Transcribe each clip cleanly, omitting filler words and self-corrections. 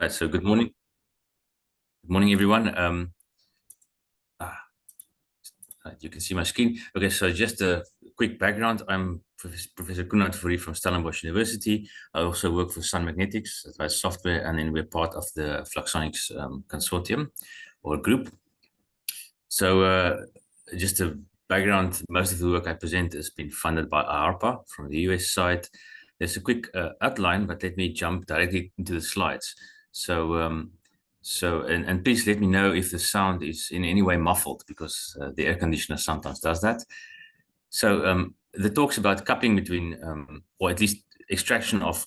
Right, so good morning. Good morning, everyone. You can see my screen. Okay, so just a quick background. I'm Professor Coenrad Fourie from Stellenbosh University. I also work for Sun Magnetics, advise software, and then we're part of the Fluxonics consortium or group. So just a background, most of the work I present has been funded by ARPA from the US side. There's a quick outline, but let me jump directly into the slides. And please let me know if the sound is in any way muffled, because the air conditioner sometimes does that. So the talks about coupling between, or at least extraction of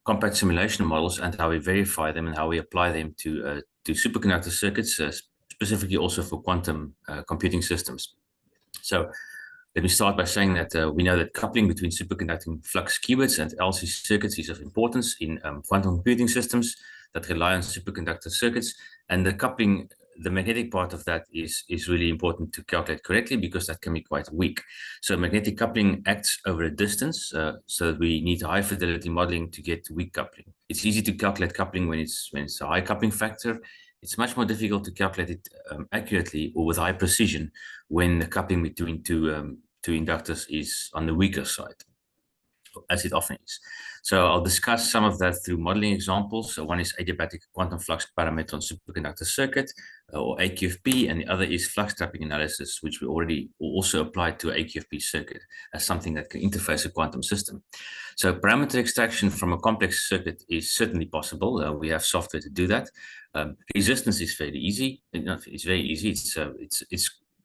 compact simulation models and how we verify them and how we apply them to superconductor circuits, specifically also for quantum computing systems. So let me start by saying that we know that coupling between superconducting flux qubits and LC circuits is of importance in quantum computing systems that rely on superconductor circuits. And the coupling, the magnetic part of that is really important to calculate correctly, because that can be quite weak. So magnetic coupling acts over a distance, so that we need high fidelity modeling to get weak coupling. It's easy to calculate coupling when it's a high coupling factor. It's much more difficult to calculate it accurately or with high precision when the coupling between two inductors is on the weaker side, as it often is. So I'll discuss some of that through modeling examples. So one is adiabatic quantum flux parameter on superconductor circuit, or AQFP, and the other is flux trapping analysis, which we already also applied to AQFP circuit as something that can interface a quantum system. So parameter extraction from a complex circuit is certainly possible. We have software to do that. Resistance is fairly easy. It's very easy.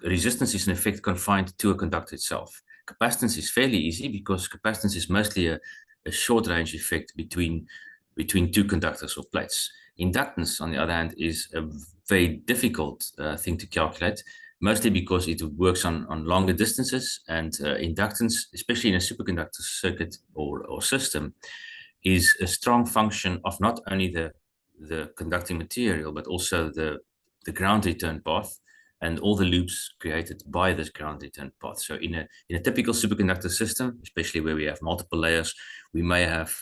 Resistance is in effect confined to a conductor itself. Capacitance is fairly easy because capacitance is mostly a short-range effect between two conductors or plates. Inductance, on the other hand, is a very difficult thing to calculate, mostly because it works on longer distances, and inductance, especially in a superconductor circuit or system, is a strong function of not only the conducting material, but also the ground return path and all the loops created by this ground return path. So in a typical superconductor system, especially where we have multiple layers, we may have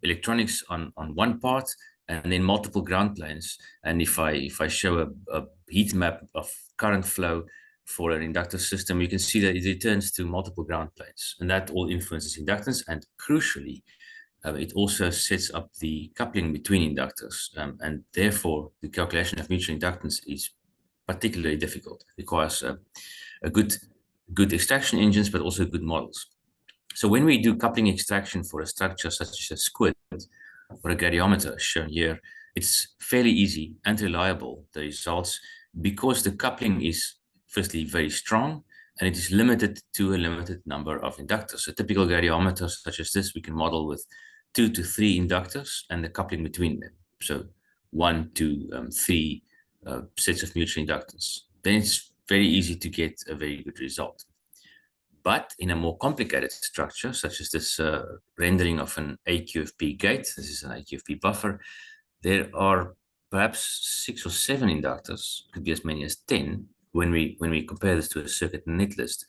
electronics on one part and then multiple ground planes. And if I show a heat map of current flow for an inductor system, you can see that it returns to multiple ground planes, and that all influences inductance. And crucially, it also sets up the coupling between inductors, and therefore the calculation of mutual inductance is particularly difficult. It requires a good extraction engines, but also good models. So when we do coupling extraction for a structure such as a squid or a gradiometer shown here, it's fairly easy and reliable, the results, because the coupling is firstly very strong, and it is limited to a limited number of inductors. A typical gradiometer such as this, we can model with 2 to 3 inductors and the coupling between them. So 1 to 3 sets of mutual inductance. Then it's very easy to get a very good result. But in a more complicated structure, such as this rendering of an AQFP gate, this is an AQFP buffer, there are perhaps 6 or 7 inductors, could be as many as 10, when we compare this to a circuit netlist.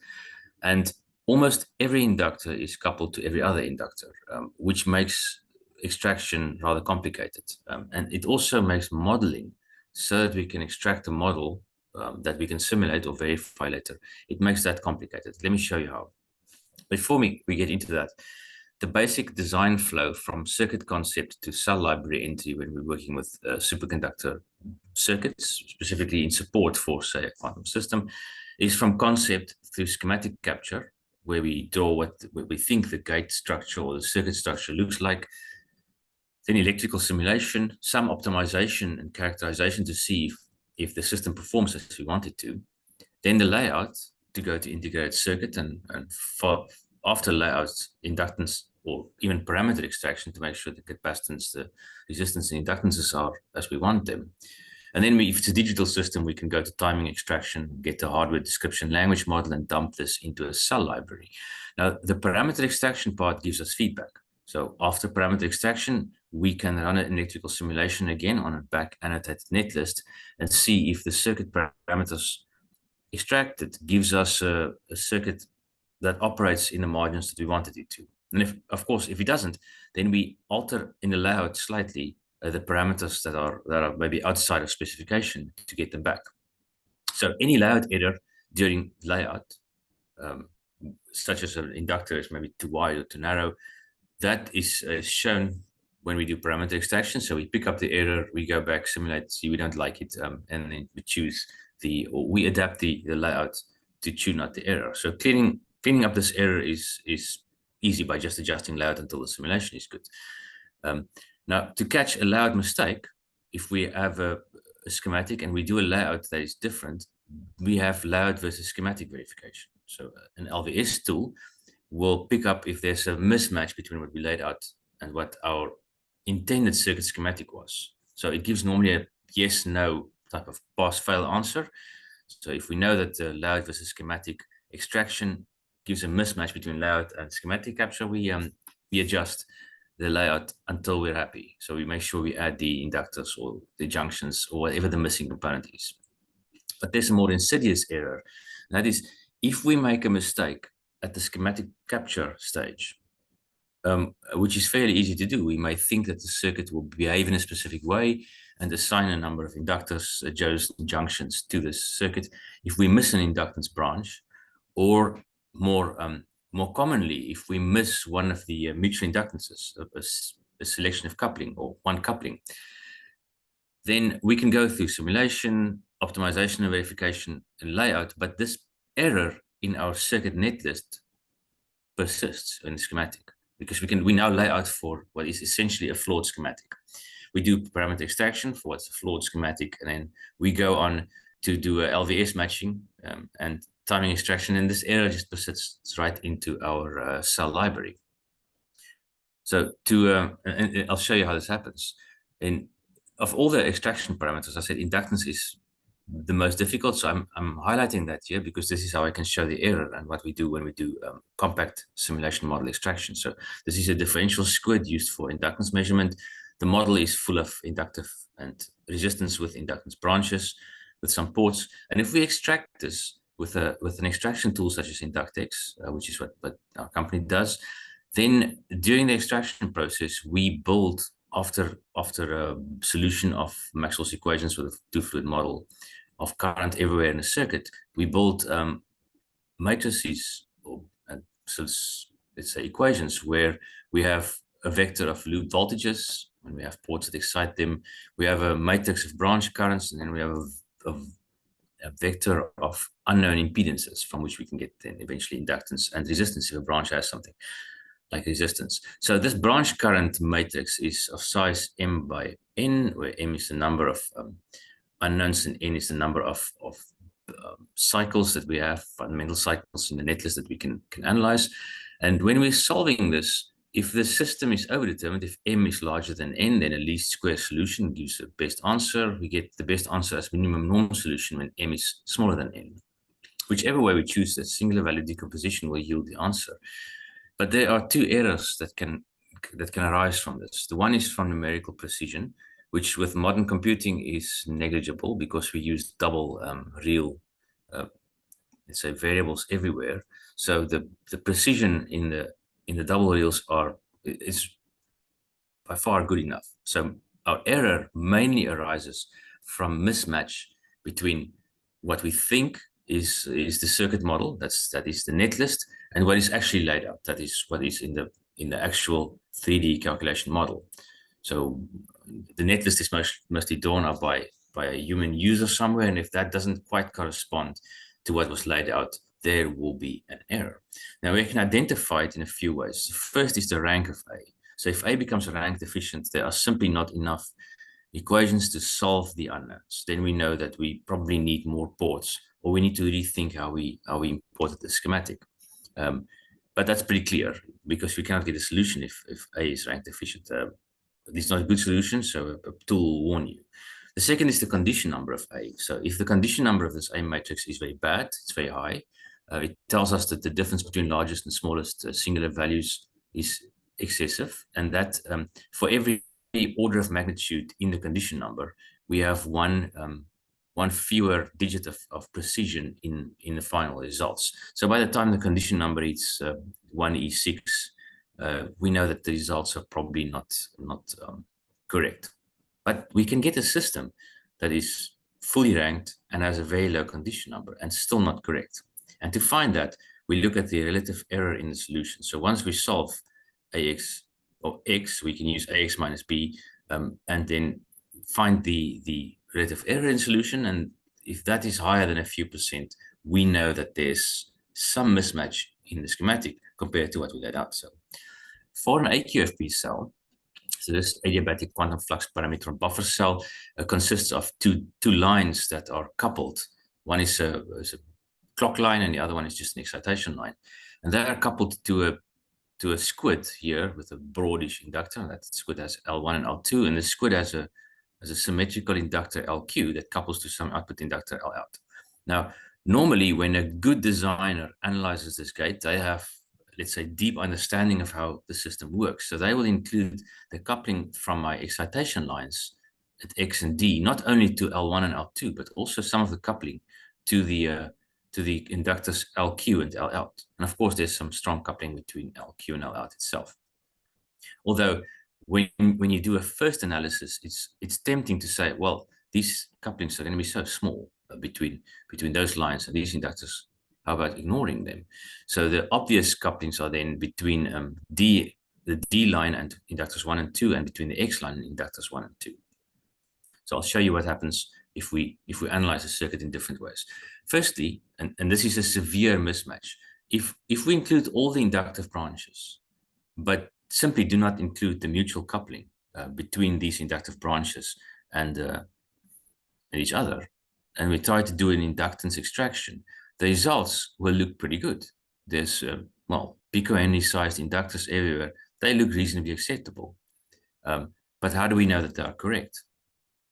And almost every inductor is coupled to every other inductor, which makes extraction rather complicated. And it also makes modeling, so that we can extract a model that we can simulate or verify later. It makes that complicated. Let me show you how. Before we get into that, the basic design flow from circuit concept to cell library entry when we're working with superconductor circuits, specifically in support for, say, a quantum system, is from concept through schematic capture, where we draw what we think the gate structure or the circuit structure looks like. Then electrical simulation, some optimization and characterization to see if the system performs as we want it to. Then the layout to go to integrated circuit, and for after layouts, inductance or even parameter extraction to make sure the capacitance, the resistance and inductances are as we want them. And then if it's a digital system, we can go to timing extraction, get the hardware description language model, and dump this into a cell library. Now, the parameter extraction part gives us feedback. So after parameter extraction, we can run an electrical simulation again on a back annotated netlist and see if the circuit parameters extracted gives us a circuit that operates in the margins that we wanted it to. And if, of course, if it doesn't, then we alter in the layout slightly the parameters that are maybe outside of specification to get them back. So any layout error during layout, such as an inductor is maybe too wide or too narrow, that is shown when we do parameter extraction. So we pick up the error, we go back, simulate, see we don't like it, and then we choose or we adapt the layout to tune out the error. So cleaning up this error is easy by just adjusting layout until the simulation is good. Now, to catch a layout mistake, if we have a schematic and we do a layout that is different, we have layout versus schematic verification. So an LVS tool will pick up if there's a mismatch between what we laid out and what our intended circuit schematic was. So it gives normally a yes, no type of pass-fail answer. So if we know that the layout versus schematic extraction gives a mismatch between layout and schematic capture, we adjust the layout until we're happy. So we make sure we add the inductors or the junctions or whatever the missing component is. But there's a more insidious error. And that is, if we make a mistake at the schematic capture stage, which is fairly easy to do, we may think that the circuit will behave in a specific way and assign a number of inductors, junctions to this circuit. If we miss an inductance branch, or more commonly, if we miss one of the mutual inductances, a selection of coupling or one coupling, then we can go through simulation, optimization and verification and layout, but this error in our circuit netlist persists in the schematic because we now lay out for what is essentially a flawed schematic. We do parameter extraction for what's a flawed schematic, and then we go on to do a LVS matching and timing extraction, and this error just persists right into our cell library. So and I'll show you how this happens. Of all the extraction parameters, I said inductance is the most difficult. So I'm highlighting that here because this is how I can show the error and what we do when we do compact simulation model extraction. So this is a differential squid used for inductance measurement. The model is full of inductive and resistance with inductance branches with some ports. And if we extract this with an extraction tool such as InductEx, which is what our company does, then during the extraction process, we build after a solution of Maxwell's equations with a two-fluid model of current everywhere in the circuit, we build matrices, so let's say equations, where we have a vector of loop voltages, and we have ports that excite them. We have a matrix of branch currents, and then we have a vector of unknown impedances from which we can get then eventually inductance and resistance if a branch has something like resistance. So this branch current matrix is of size m by n, where m is the number of unknowns and n is the number of cycles that we have, fundamental cycles in the netlist that we can analyze. And when we're solving this, if the system is overdetermined, if m is larger than n, then a least square solution gives the best answer. We get the best answer as minimum norm solution when m is smaller than n. Whichever way we choose, that singular value decomposition will yield the answer. But there are two errors that can arise from this. The one is from numerical precision, which with modern computing is negligible because we use double real, let's say, variables everywhere. So the precision in the double reals is by far good enough. So our error mainly arises from mismatch between what we think is the circuit model, that is the netlist, and what is actually laid out, that is what is in the actual 3D calculation model. So the netlist is mostly drawn up by a human user somewhere, and if that doesn't quite correspond to what was laid out, there will be an error. Now we can identify it in a few ways. First is the rank of A. So if A becomes rank deficient, there are simply not enough equations to solve the unknowns. Then we know that we probably need more ports, or we need to rethink how we imported the schematic. But that's pretty clear because we cannot get a solution if A is rank deficient. It's not a good solution, so a tool will warn you. The second is the condition number of A. So if the condition number of this A matrix is very bad, it's very high, it tells us that the difference between largest and smallest singular values is excessive, and that for every order of magnitude in the condition number, we have one fewer digit of precision in the final results. So by the time the condition number is 1e6, we know that the results are probably not correct. But we can get a system that is fully ranked and has a very low condition number and still not correct. And to find that, we look at the relative error in the solution. So once we solve AX or X, we can use AX minus B and then find the relative error in solution. And if that is higher than a few percent, we know that there's some mismatch in the schematic compared to what we laid out. So for an AQFP cell, so this adiabatic quantum flux parameter buffer cell consists of two lines that are coupled. One is a clock line and the other one is just an excitation line. And they are coupled to a squid here with a broadish inductor. That squid has L1 and L2, and the squid has a symmetrical inductor LQ that couples to some output inductor L out. Now, normally when a good designer analyzes this gate, they have, let's say, deep understanding of how the system works. So they will include the coupling from my excitation lines at X and D, not only to L1 and L2, but also some of the coupling to the inductors LQ and L out. And of course, there's some strong coupling between LQ and L out itself. Although when you do a first analysis, it's tempting to say, well, these couplings are going to be so small between those lines and these inductors. How about ignoring them? So the obvious couplings are then between the D line and inductors 1 and 2, and between the X line and inductors 1 and 2. So I'll show you what happens if we analyze a circuit in different ways. Firstly, and this is a severe mismatch, if we include all the inductive branches, but simply do not include the mutual coupling between these inductive branches and each other, and we try to do an inductance extraction, the results will look pretty good. There's, well, picohenry sized inductors everywhere. They look reasonably acceptable. But how do we know that they are correct?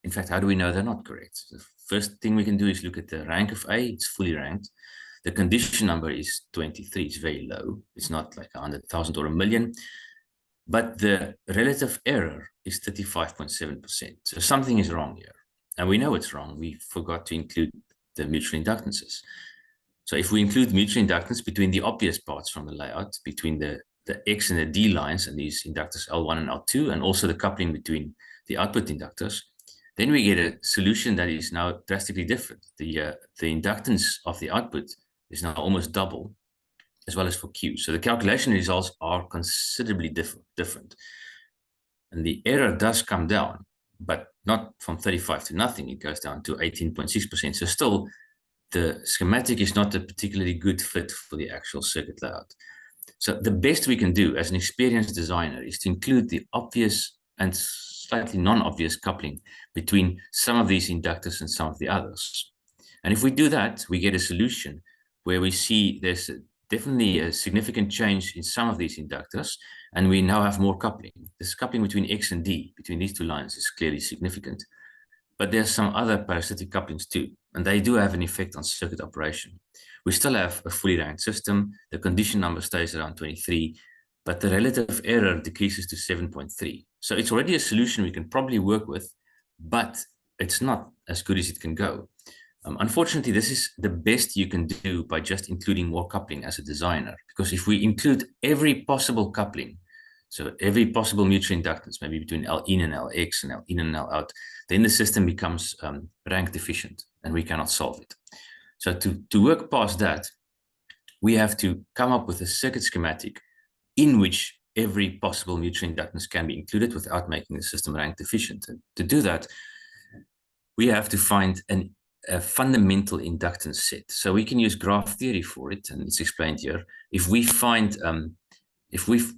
In fact, how do we know they're not correct? The first thing we can do is look at the rank of A. It's fully ranked. The condition number is 23. It's very low. It's not like 100,000 or a million. But the relative error is 35.7%. So something is wrong here. And we know it's wrong. We forgot to include the mutual inductances. So if we include mutual inductance between the obvious parts from the layout, between the X and the D lines and these inductors L1 and L2, and also the coupling between the output inductors, then we get a solution that is now drastically different. The inductance of the output is now almost double, as well as for Q. So the calculation results are considerably different. And the error does come down, but not from 35 to nothing. It goes down to 18.6%. So still, the schematic is not a particularly good fit for the actual circuit layout. So the best we can do as an experienced designer is to include the obvious and slightly non-obvious coupling between some of these inductors and some of the others. And if we do that, we get a solution where we see there's definitely a significant change in some of these inductors, and we now have more coupling. This coupling between X and D, between these two lines, is clearly significant. But there's some other parasitic couplings too, and they do have an effect on circuit operation. We still have a fully ranked system. The condition number stays around 23, but the relative error decreases to 7.3. So it's already a solution we can probably work with, but it's not as good as it can go. Unfortunately, this is the best you can do by just including more coupling as a designer, because if we include every possible coupling, so every possible mutual inductance, maybe between L in and Lx and L in and L out, then the system becomes rank deficient and we cannot solve it. So to work past that, we have to come up with a circuit schematic in which every possible mutual inductance can be included without making the system rank deficient. And to do that, we have to find a fundamental inductance set. So we can use graph theory for it, and it's explained here. If we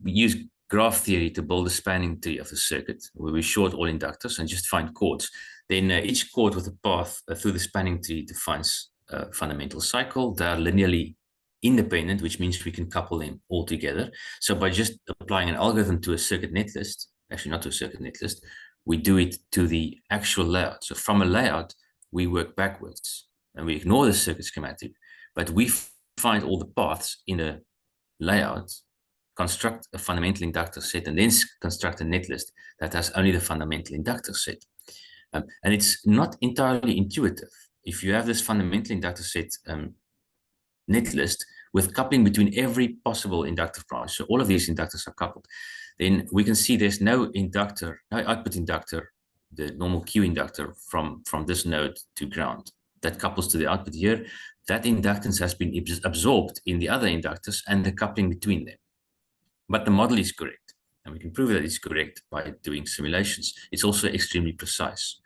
use graph theory to build a spanning tree of the circuit, where we short all inductors and just find chords, then each chord with a path through the spanning tree defines a fundamental cycle. They are linearly independent, which means we can couple them all together. So by just applying an algorithm to a circuit netlist, actually not to a circuit netlist, we do it to the actual layout. So from a layout, we work backwards and we ignore the circuit schematic, but we find all the paths in a layout, construct a fundamental inductor set, and then construct a netlist that has only the fundamental inductor set. And it's not entirely intuitive. If you have this fundamental inductor set netlist, with coupling between every possible inductive branch. So all of these inductors are coupled. Then we can see there's no inductor, no output inductor, the normal Q inductor from this node to ground that couples to the output here. That inductance has been absorbed in the other inductors and the coupling between them. But the model is correct, and we can prove that it's correct by doing simulations. It's also extremely precise.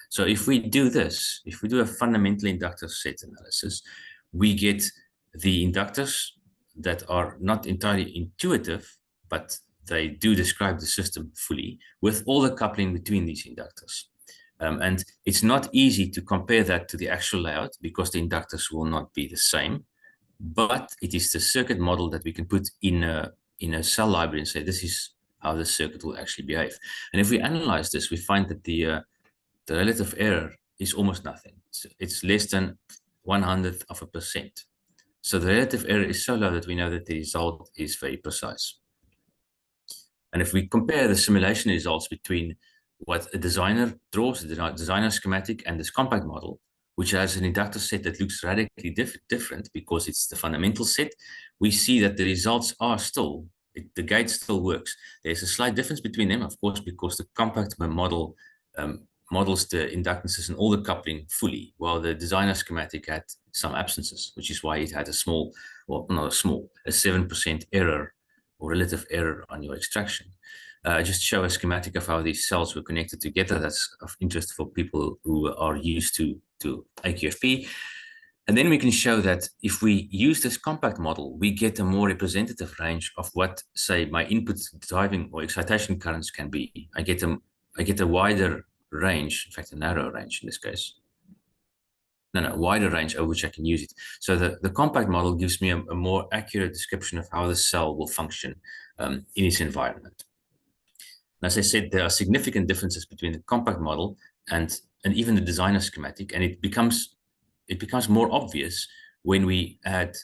So if we do this, if we do a fundamental inductor set analysis, we get the inductors that are not entirely intuitive, but they do describe the system fully with all the coupling between these inductors. And it's not easy to compare that to the actual layout because the inductors will not be the same, but it is the circuit model that we can put in a cell library and say, this is how the circuit will actually behave. And if we analyze this, we find that the relative error is almost nothing. It's less than 0.01%. So the relative error is so low that we know that the result is very precise. And if we compare the simulation results between what a designer draws, the designer schematic, and this compact model, which has an inductor set that looks radically different because it's the fundamental set, we see that the results are still, the gate still works. There's a slight difference between them, of course, because the compact model models the inductances and all the coupling fully, while the designer schematic had some absences, which is why it had a small, well, not a small, a 7% error or relative error on your extraction. Just show a schematic of how these cells were connected together. That's of interest for people who are used to AQFP. And then we can show that if we use this compact model, we get a more representative range of what, say, my input driving or excitation currents can be. I get a wider range, in fact, a narrow range in this case. No, wider range over which I can use it. So the compact model gives me a more accurate description of how the cell will function in its environment. And as I said, there are significant differences between the compact model and even the designer schematic, and it becomes more obvious when we add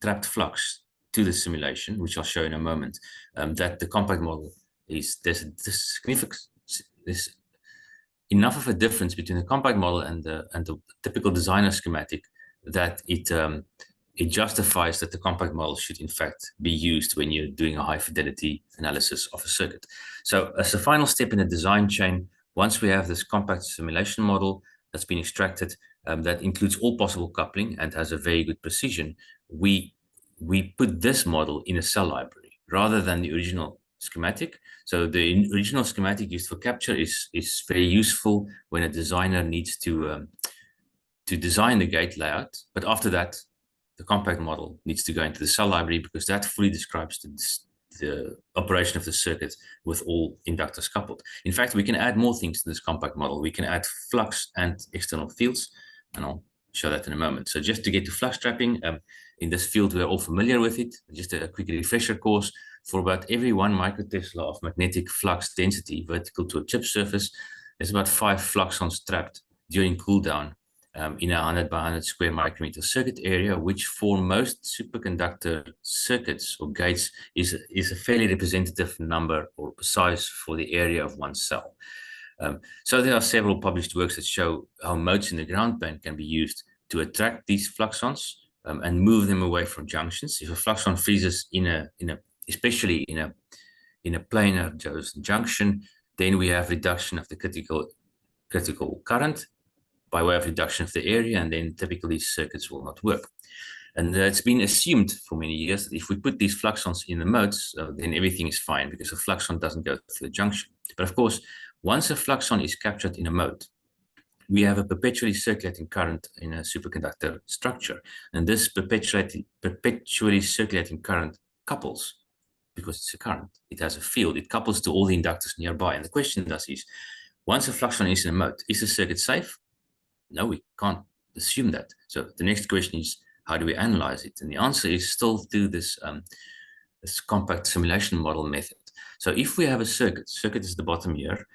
trapped flux to the simulation, which I'll show in a moment, that the compact model there's enough of a difference between the compact model and the typical designer schematic that it justifies that the compact model should in fact be used when you're doing a high fidelity analysis of a circuit. So as a final step in the design chain, once we have this compact simulation model that's been extracted, that includes all possible coupling and has a very good precision, we put this model in a cell library rather than the original schematic. So the original schematic used for capture is very useful when a designer needs to design the gate layout. But after that, the compact model needs to go into the cell library because that fully describes the operation of the circuit with all inductors coupled. In fact, we can add more things to this compact model. We can add flux and external fields, and I'll show that in a moment. So just to get to flux trapping, in this field, we're all familiar with it. Just a quick refresher course. For about every 1 microtesla of magnetic flux density vertical to a chip surface, there's about 5 fluxons trapped during cool down in a 100 by 100 square micrometer circuit area, which for most superconductor circuits or gates is a fairly representative number or size for the area of one cell. So there are several published works that show how modes in the ground plane can be used to attract these fluxons and move them away from junctions. If a fluxon freezes especially in a planar junction, then we have reduction of the critical current by way of reduction of the area, and then typically these circuits will not work. And it's been assumed for many years that if we put these fluxons in the modes, then everything is fine because a fluxon doesn't go through the junction. But of course, once a fluxon is captured in a mode, we have a perpetually circulating current in a superconductor structure. And this perpetually circulating current couples, because it's a current, it has a field, it couples to all the inductors nearby. And the question thus is, once a fluxon is in a mode, is the circuit safe? No, we can't assume that. So the next question is, how do we analyze it? And the answer is still through this compact simulation model method. So if we have a circuit is the bottom here,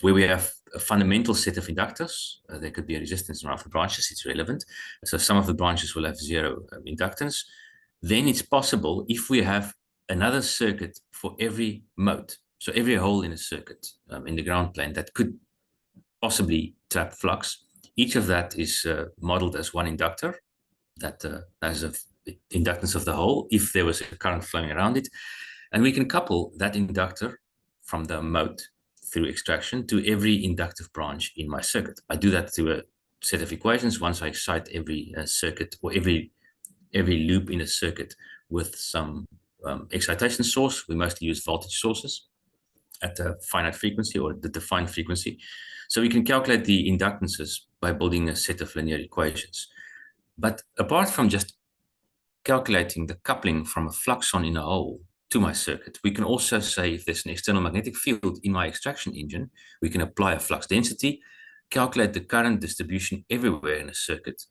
where we have a fundamental set of inductors, there could be a resistance around the branches, it's relevant. So some of the branches will have 0 inductance. Then it's possible if we have another circuit for every mode, so every hole in a circuit in the ground plane that could possibly trap flux. Each of that is modeled as one inductor that has a inductance of the hole if there was a current flowing around it. And we can couple that inductor from the mode through extraction to every inductive branch in my circuit. I do that through a set of equations once I excite every circuit or every loop in a circuit with some excitation source. We mostly use voltage sources at a finite frequency or the defined frequency. So we can calculate the inductances by building a set of linear equations. But apart from just calculating the coupling from a fluxon in a hole to my circuit, we can also say if there's an external magnetic field in my extraction engine, we can apply a flux density, calculate the current distribution everywhere in a circuit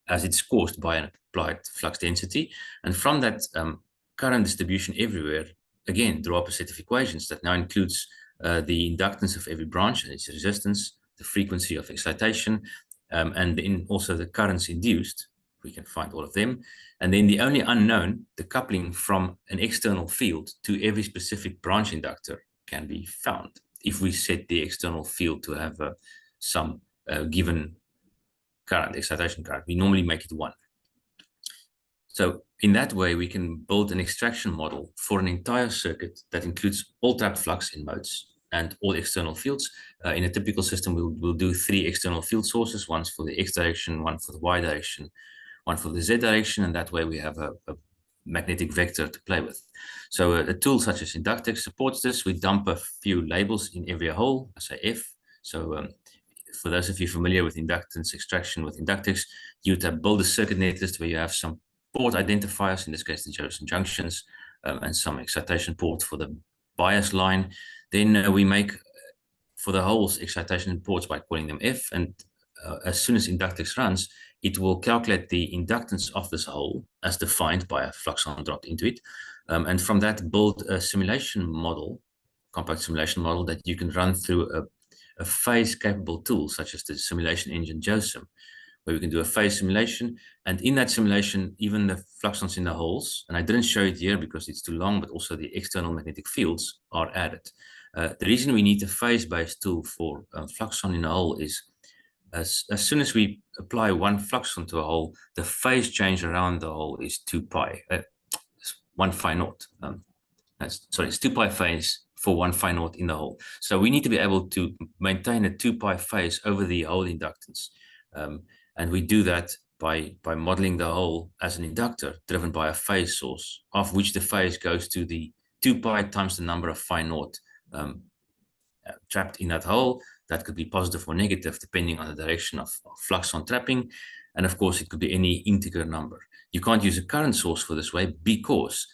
as it's caused by an applied flux density. And from that current distribution everywhere, again, draw up a set of equations that now includes the inductance of every branch and its resistance, the frequency of excitation, and then also the currents induced. We can find all of them. And then the only unknown, the coupling from an external field to every specific branch inductor, can be found if we set the external field to have some given current, excitation current. We normally make it 1. So in that way, we can build an extraction model for an entire circuit that includes all trapped flux in modes and all external fields. In a typical system, we'll do 3 external field sources, one for the X direction, one for the Y direction, one for the Z direction, and that way we have a magnetic vector to play with. So a tool such as InductEx supports this. We dump a few labels in every hole, I say F. So for those of you familiar with inductance extraction with InductEx, you'd build a circuit netlist where you have some port identifiers, in this case the Josephson junctions, and some excitation port for the bias line. Then we make for the holes excitation ports by calling them F, and as soon as InductEx runs, it will calculate the inductance of this hole as defined by a fluxon dropped into it, and from that build a simulation model, compact simulation model that you can run through a phase-capable tool such as the simulation engine JOSIM, where we can do a phase simulation. And in that simulation, even the fluxons in the holes, and I didn't show it here because it's too long, but also the external magnetic fields are added. The reason we need a phase-based tool for fluxon in a hole is as soon as we apply one fluxon to a hole, the phase change around the hole is 2 pi, 1 phi naught. Sorry, it's 2 pi phase for 1 phi naught in the hole. So we need to be able to maintain a 2 pi phase over the hole inductance. And we do that by modeling the hole as an inductor driven by a phase source, of which the phase goes to the 2 pi times the number of phi naught trapped in that hole. That could be positive or negative depending on the direction of fluxon trapping. And of course, it could be any integer number. You can't use a current source for this way because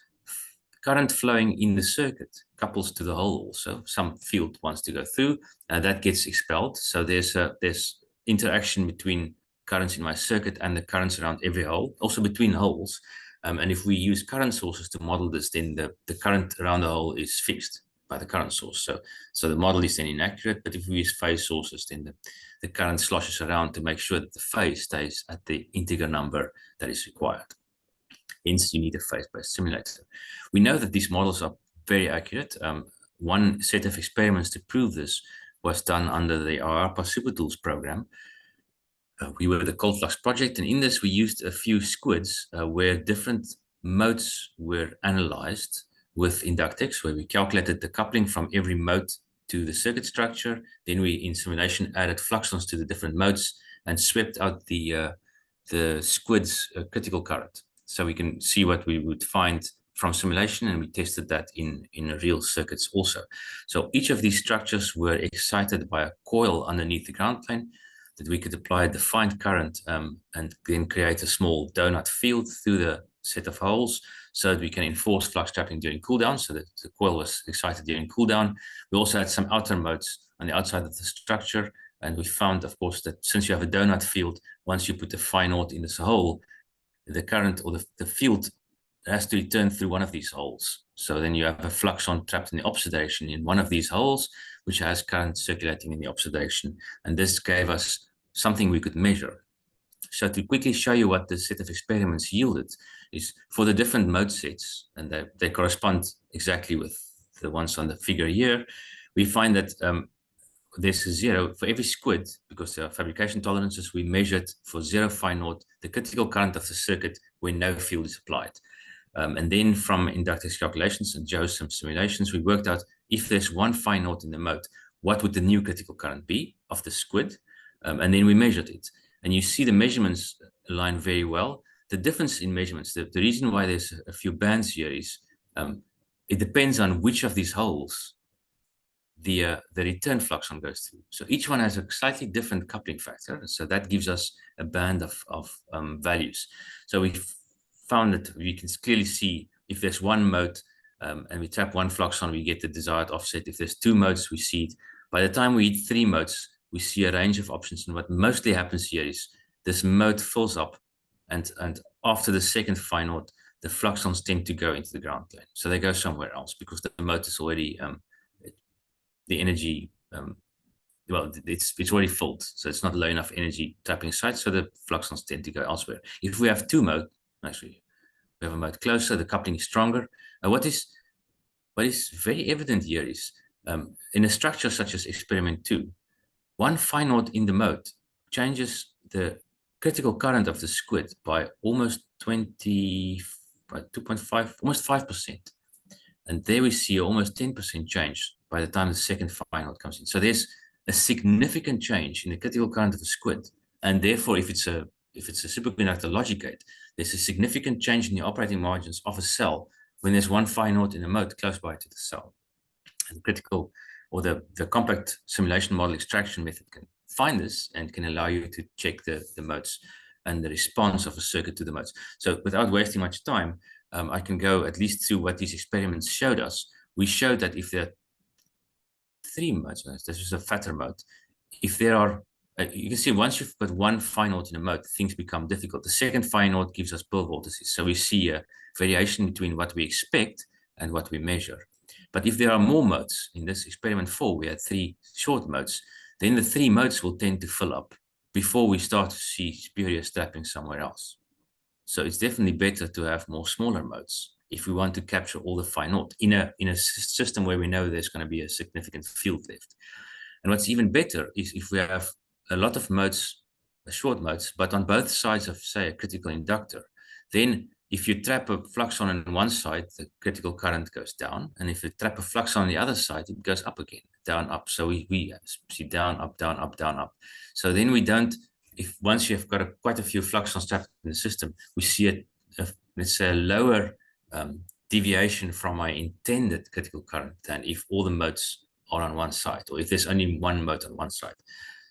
current flowing in the circuit couples to the hole also. Some field wants to go through, that gets expelled. So there's interaction between currents in my circuit and the currents around every hole, also between holes. And if we use current sources to model this, then the current around the hole is fixed by the current source. So the model is then inaccurate, but if we use phase sources, then the current sloshes around to make sure that the phase stays at the integer number that is required. Hence, you need a phase-based simulator. We know that these models are very accurate. One set of experiments to prove this was done under the ARPA SuperTools program. We were the Cold Flux project, and in this we used a few squids where different modes were analyzed with InductEx, where we calculated the coupling from every mode to the circuit structure. Then we, in simulation, added fluxons to the different modes and swept out the squid's critical current. So we can see what we would find from simulation, and we tested that in real circuits also. So each of these structures were excited by a coil underneath the ground plane that we could apply a defined current and then create a small donut field through the set of holes so that we can enforce flux trapping during cooldown, so that the coil was excited during cooldown. We also had some outer modes on the outside of the structure, and we found, of course, that since you have a donut field, once you put a phi naught in this hole, the current or the field has to return through one of these holes. So then you have a fluxon trapped in the opposite direction in one of these holes, which has current circulating in the opposite direction. And this gave us something we could measure. So to quickly show you what this set of experiments yielded is for the different mode sets, and they correspond exactly with the ones on the figure here, we find that there's a 0 for every squid, because there are fabrication tolerances. We measured for 0 phi naught the critical current of the circuit when no field is applied. And then from InductEx calculations and Joe's some simulations, we worked out if there's one phi naught in the mode, what would the new critical current be of the squid? And then we measured it. And you see the measurements align very well. The difference in measurements, the reason why there's a few bands here is it depends on which of these holes the return fluxon goes through. So each one has a slightly different coupling factor. So that gives us a band of values. So we found that we can clearly see if there's one mode and we trap one fluxon, we get the desired offset. If there's two modes, we see it. By the time we hit 3 modes, we see a range of options. And what mostly happens here is this mode fills up, and after the second phi naught, the fluxons tend to go into the ground plane. So they go somewhere else because the mode is already the energy, well, it's already filled, so it's not low enough energy trapping inside, so the fluxons tend to go elsewhere. If we have 2 mode, actually, we have a mode closer, the coupling is stronger. What is very evident here is in a structure such as experiment 2, one phi naught in the mode changes the critical current of the squid by almost 2.5, almost 5%. And there we see almost 10% change by the time the second phi naught comes in. So there's a significant change in the critical current of the squid. And therefore, if it's a superconductor logic gate, there's a significant change in the operating margins of a cell when there's one phi naught in the mode close by to the cell. And the critical or the compact simulation model extraction method can find this and can allow you to check the modes and the response of a circuit to the modes. So without wasting much time, I can go at least through what these experiments showed us. We showed that if there are 3 modes, this is a fatter mode, if there are, you can see once you've got one phi naught in a mode, things become difficult. The second phi naught gives us Pearl vortices. So we see a variation between what we expect and what we measure. But if there are more modes, in this experiment 4, we had 3 short modes, then the 3 modes will tend to fill up before we start to see spurious trapping somewhere else. So it's definitely better to have more smaller modes if we want to capture all the phi naught in a system where we know there's going to be a significant field left. And what's even better is if we have a lot of modes, short modes, but on both sides of, say, a critical inductor, then if you trap a fluxon on one side, the critical current goes down. And if you trap a fluxon on the other side, it goes up again, down, up. So we see down, up, down, up, down, up. So then we don't, if once you've got quite a few fluxons trapped in the system, we see let's say a lower deviation from my intended critical current than if all the modes are on one side, or if there's only one mode on one side.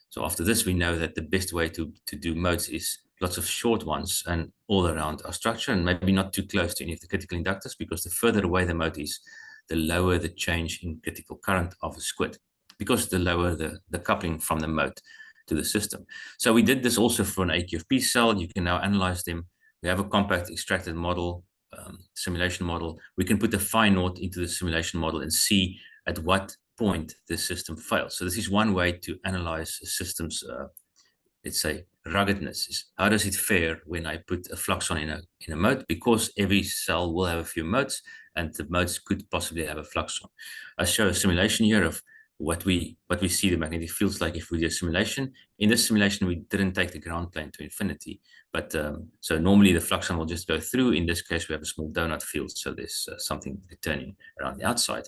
So after this, we know that the best way to do modes is lots of short ones and all around our structure, and maybe not too close to any of the critical inductors, because the further away the mode is, the lower the change in critical current of a squid, because the lower the coupling from the mode to the system. So we did this also for an AQFP cell. You can now analyze them. We have a compact extracted model, simulation model. We can put the phi naught into the simulation model and see at what point the system fails. So this is one way to analyze a system's, let's say, ruggedness. Is how does it fare when I put a fluxon in a mode? Because every cell will have a few modes, and the modes could possibly have a fluxon. I show a simulation here of what we see the magnetic fields like if we do a simulation. In this simulation, we didn't take the ground plane to infinity, but so normally the fluxon will just go through. In this case, we have a small donut field, so there's something returning around the outside.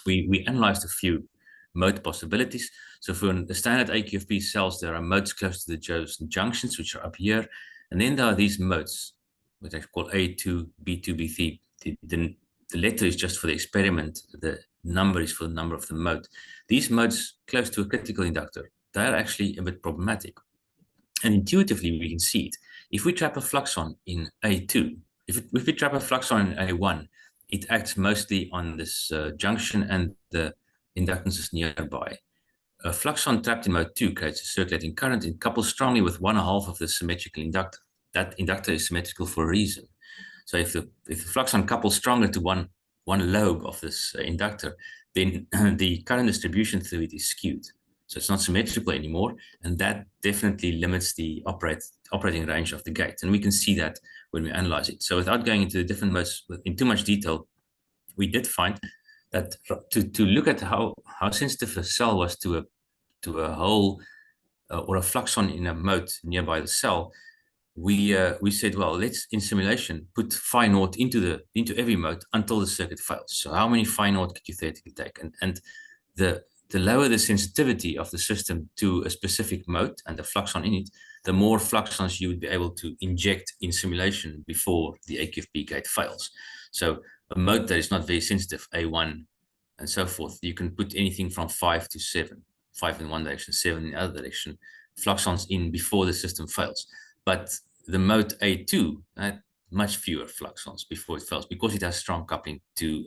We analyzed a few mode possibilities. So for the standard AQFP cells, there are modes close to the Joe's junctions, which are up here. And then there are these modes, which I call A2, B2, B3. The letter is just for the experiment. The number is for the number of the mode. These modes close to a critical inductor, they're actually a bit problematic. And intuitively, we can see it. If we trap a fluxon in A2, if we trap a fluxon in A1, it acts mostly on this junction and the inductances nearby. A fluxon trapped in mode 2 creates a circulating current and couples strongly with 1/2 of the symmetrical inductor. That inductor is symmetrical for a reason. So if the fluxon couples stronger to one lobe of this inductor, then the current distribution through it is skewed. So it's not symmetrical anymore, and that definitely limits the operating range of the gate. And we can see that when we analyze it. So without going into the different modes in too much detail, we did find that to look at how sensitive a cell was to a hole or a fluxon in a mode nearby the cell, we said, well, let's in simulation put phi naught into every mode until the circuit fails. So how many phi naught could you theoretically take? And the lower the sensitivity of the system to a specific mode and the fluxon in it, the more fluxons you would be able to inject in simulation before the AQFP gate fails. So a mode that is not very sensitive, A1 and so forth, you can put anything from 5 to 7, 5 in one direction, 7 in the other direction, fluxons in before the system fails. But the mode A2 had much fewer fluxons before it fails because it has strong coupling to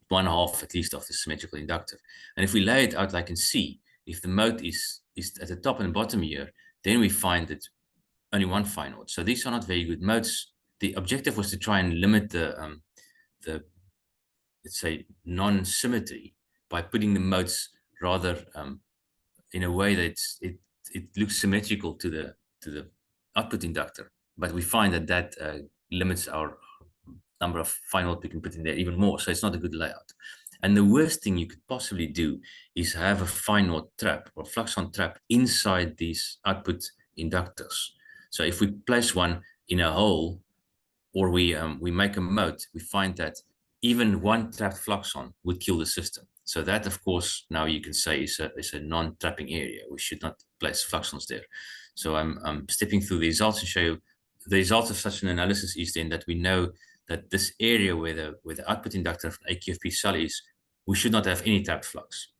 1/2 at least of the symmetrical inductor. And if we lay it out like in C, if the mode is at the top and bottom here, then we find that only one phi naught. So these are not very good modes. The objective was to try and limit the let's say non-symmetry by putting the modes rather in a way that it looks symmetrical to the output inductor. But we find that limits our number of phi naught we can put in there even more. So it's not a good layout. And the worst thing you could possibly do is have a phi naught trap or fluxon trap inside these output inductors. So if we place one in a hole or we make a mode, we find that even one trapped fluxon would kill the system. So that, of course, now you can say is a non-trapping area. We should not place fluxons there. So I'm stepping through the results to show you the result of such an analysis is then that we know that this area where the output inductor of an AQFP cell is, we should not have any trapped flux.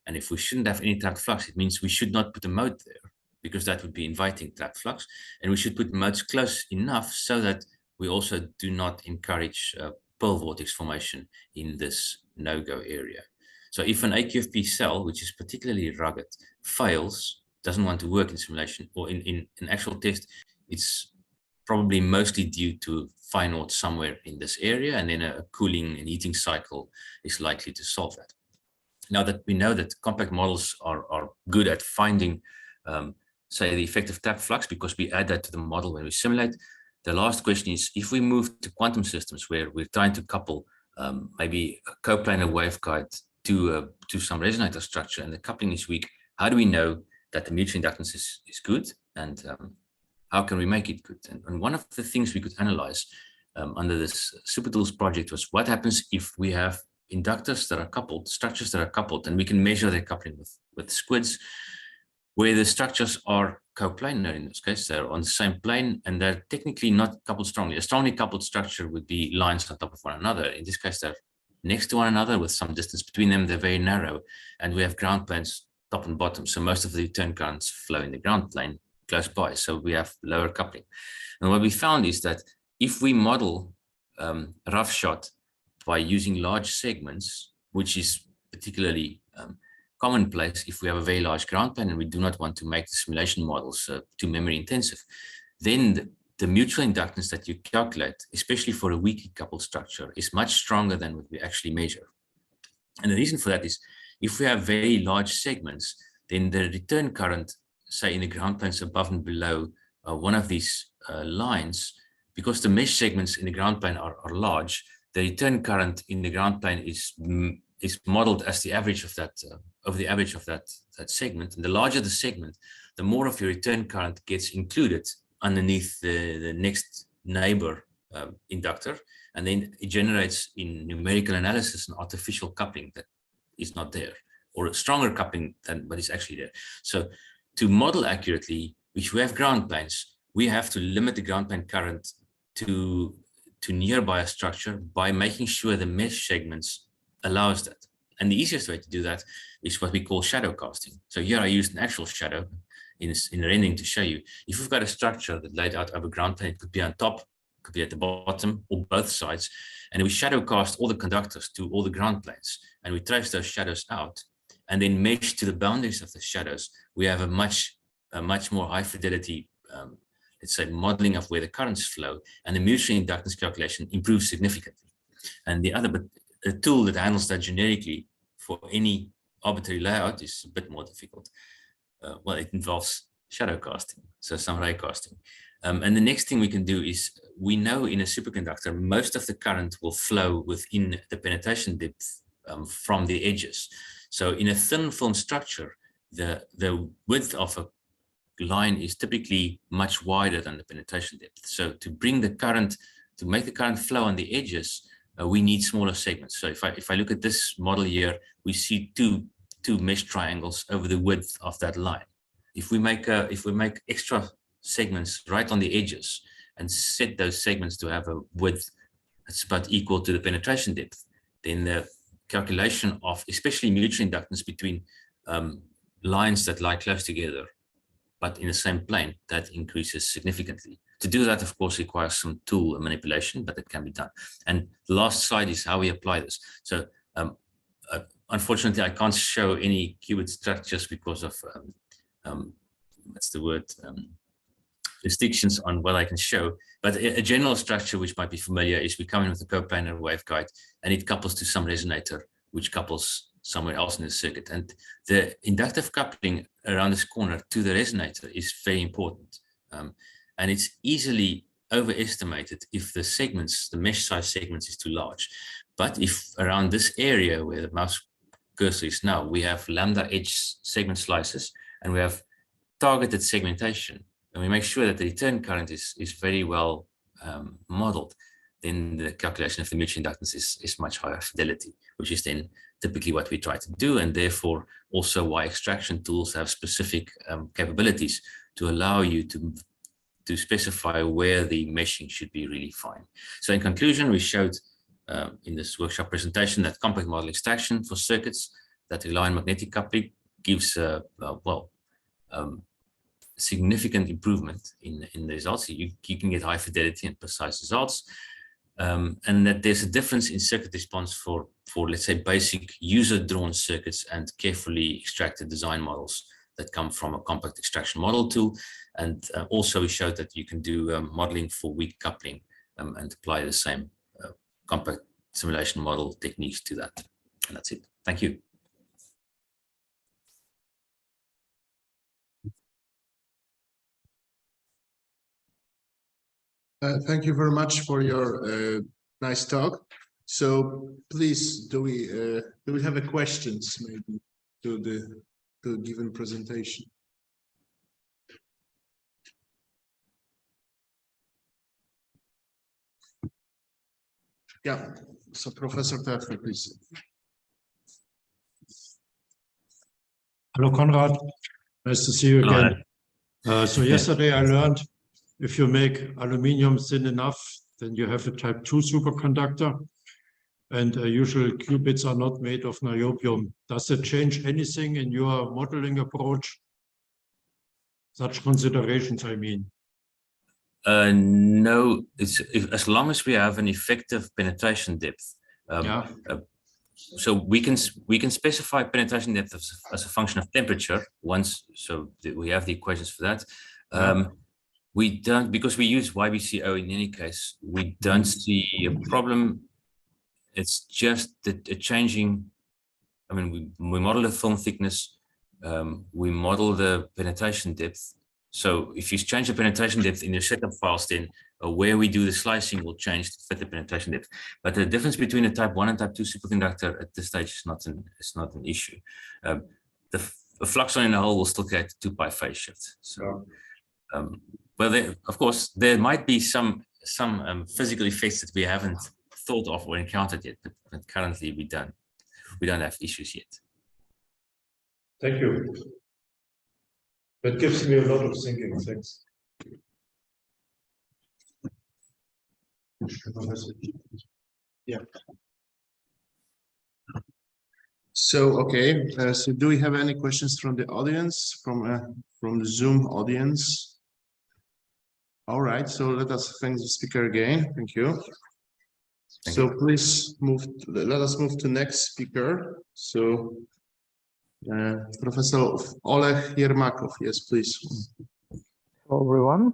And if we shouldn't have any trapped flux, it means we should not put a mode there because that would be inviting trapped flux. And we should put modes close enough so that we also do not encourage Pearl vortex formation in this no-go area. So if an AQFP cell, which is particularly rugged, fails, doesn't want to work in simulation or in an actual test, it's probably mostly due to phi naught somewhere in this area, and then a cooling and heating cycle is likely to solve that. Now that we know that compact models are good at finding, say, the effective tap flux because we add that to the model when we simulate, the last question is, if we move to quantum systems where we're trying to couple maybe a coplanar waveguide to some resonator structure and the coupling is weak, how do we know that the mutual inductance is good, and how can we make it good? And one of the things we could analyze under this SuperTools project was what happens if we have inductors that are coupled, structures that are coupled, and we can measure their coupling with squids, where the structures are coplanar in this case. They're on the same plane and they're technically not coupled strongly. A strongly coupled structure would be lines on top of one another. In this case, they're next to one another with some distance between them. They're very narrow, and we have ground planes top and bottom. So most of the return currents flow in the ground plane close by. So we have lower coupling. And what we found is that if we model roughshod by using large segments, which is particularly commonplace if we have a very large ground plane and we do not want to make the simulation models too memory intensive, then the mutual inductance that you calculate, especially for a weakly coupled structure, is much stronger than what we actually measure. And the reason for that is if we have very large segments, then the return current, say in the ground planes above and below one of these lines, because the mesh segments in the ground plane are large, the return current in the ground plane is modeled as the average of that over the average of that segment. And the larger the segment, the more of your return current gets included underneath the next neighbor inductor, and then it generates in numerical analysis an artificial coupling that is not there, or a stronger coupling than what is actually there. So to model accurately, which we have ground planes, we have to limit the ground plane current to nearby a structure by making sure the mesh segments allows that. And the easiest way to do that is what we call shadow casting. So here I used an actual shadow in rendering to show you. If we've got a structure that laid out over ground plane, it could be on top, could be at the bottom, or both sides, and we shadow cast all the conductors to all the ground planes, and we trace those shadows out, and then mesh to the boundaries of the shadows, we have a much more high fidelity, let's say, modeling of where the currents flow, and the mutual inductance calculation improves significantly. And a tool that handles that generically for any arbitrary layout is a bit more difficult. Well, it involves shadow casting, so some ray casting. And the next thing we can do is, we know in a superconductor, most of the current will flow within the penetration depth from the edges. So in a thin film structure, the width of line is typically much wider than the penetration depth. So to bring the current, to make the current flow on the edges, we need smaller segments. So if I look at this model here, we see two mesh triangles over the width of that line. If we make extra segments right on the edges and set those segments to have a width that's about equal to the penetration depth, then the calculation of especially mutual inductance between lines that lie close together but in the same plane, that increases significantly. To do that, of course, requires some tool manipulation, but it can be done. And the last slide is how we apply this. So unfortunately, I can't show any qubit structures because of what's the word, restrictions on what I can show. But a general structure which might be familiar is we come in with a coplanar waveguide, and it couples to some resonator, which couples somewhere else in the circuit. And the inductive coupling around this corner to the resonator is very important. And it's easily overestimated if the segments, the mesh size segments, is too large. But if around this area where the mouse cursor is now, we have lambda edge segment slices, and we have targeted segmentation, and we make sure that the return current is very well modeled, then the calculation of the mutual inductance is much higher fidelity, which is then typically what we try to do, and therefore also why extraction tools have specific capabilities to allow you to specify where the meshing should be really fine. So in conclusion, we showed in this workshop presentation that compact model extraction for circuits that rely on magnetic coupling gives significant improvement in the results. You can get high fidelity and precise results. And that there's a difference in circuit response for let's say basic user-drawn circuits and carefully extracted design models that come from a compact extraction model tool. And also we showed that you can do modeling for weak coupling and apply the same compact simulation model techniques to that. And that's it. Thank you. Thank you very much for your nice talk. So please, do we have a questions maybe to the given presentation? Yeah. So Professor Fourie, please. Hello, Coenrad. Nice to see you again. So yesterday I learned if you make aluminium thin enough, then you have a type 2 superconductor, and usual qubits are not made of niobium. Does it change anything in your modeling approach? Such considerations, I mean. No, as long as we have an effective penetration depth. So we can specify penetration depth as a function of temperature once. So we have the equations for that. We don't, because we use YBCO in any case, we don't see a problem. It's just that a changing, I mean, we model the film thickness, we model the penetration depth. So if you change the penetration depth in your setup files, then where we do the slicing will change to fit the penetration depth. But the difference between a type 1 and type 2 superconductor at this stage is not an issue. The flux in the hole will still create 2π phase shift. So, well, of course, there might be some physical effects that we haven't thought of or encountered yet, but currently we don't have issues yet. Thank you. That gives me a lot of thinking. Thanks. Yeah. So okay. So do we have any questions from the audience, from the Zoom audience? All right. So let us thank the speaker again. Thank you. So please let us move to next speaker. So Professor Oleg Yermakov, yes, please. Hello, everyone.